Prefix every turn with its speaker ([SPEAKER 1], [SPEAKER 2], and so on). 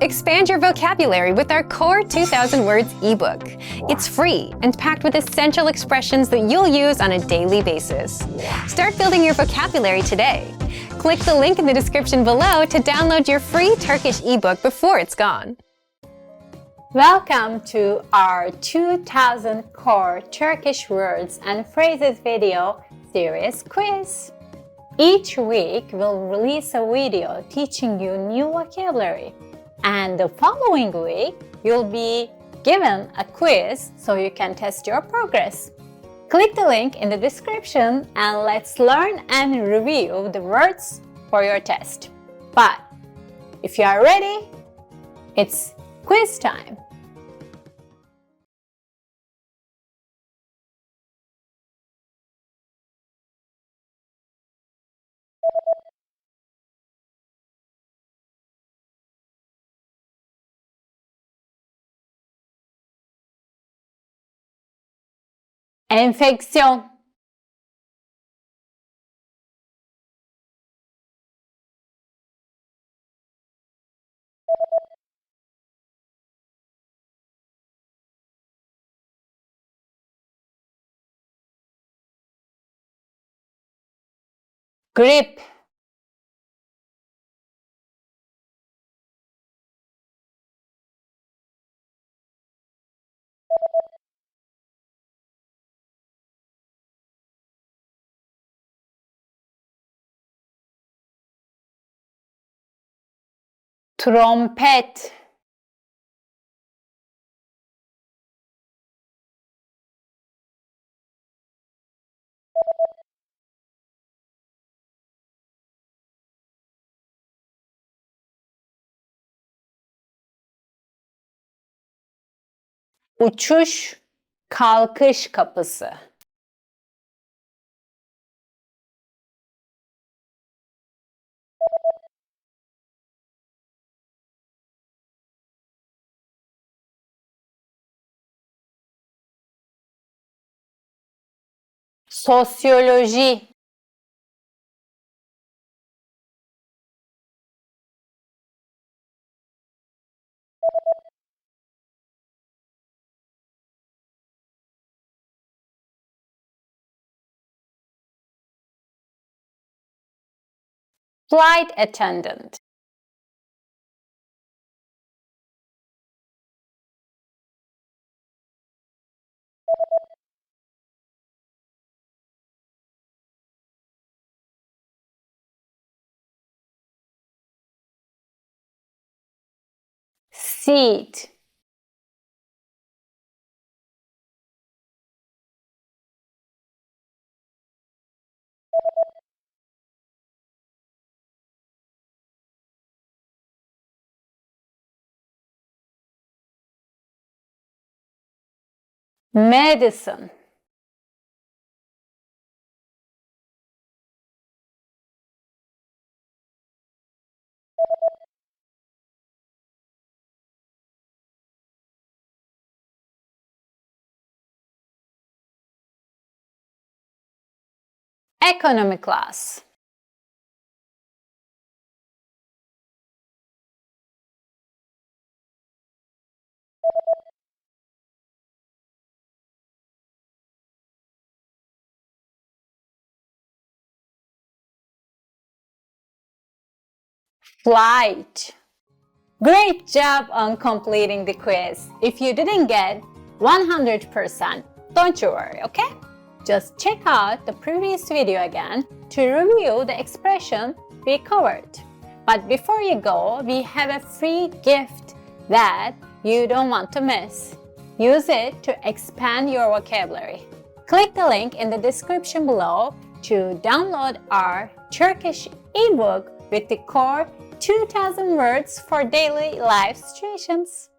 [SPEAKER 1] Expand your vocabulary with our Core 2000 Words ebook. It's free and packed with essential expressions that you'll use on a daily basis. Start building your vocabulary today. Click the link in the description below to download your free Turkish ebook before it's gone.
[SPEAKER 2] Welcome to our 2000 Core Turkish Words and Phrases video series quiz. Each week we'll release a video teaching you new vocabulary, and the following week you'll be given a quiz so you can test your progress. Click the link in the description and let's learn and review the words for your test. But if you are ready, it's quiz time. Enfeksiyon, grip, trompet, uçuş, kalkış kapısı. Sosyoloji, flight attendant, seat, medicine, economy class, flight. Great job on completing the quiz. If you didn't get 100%, don't you worry, okay? Just check out the previous video again to review the expression we covered. But before you go, we have a free gift that you don't want to miss. Use it to expand your vocabulary. Click the link in the description below to download our Turkish ebook with the core 2000 words for daily life situations.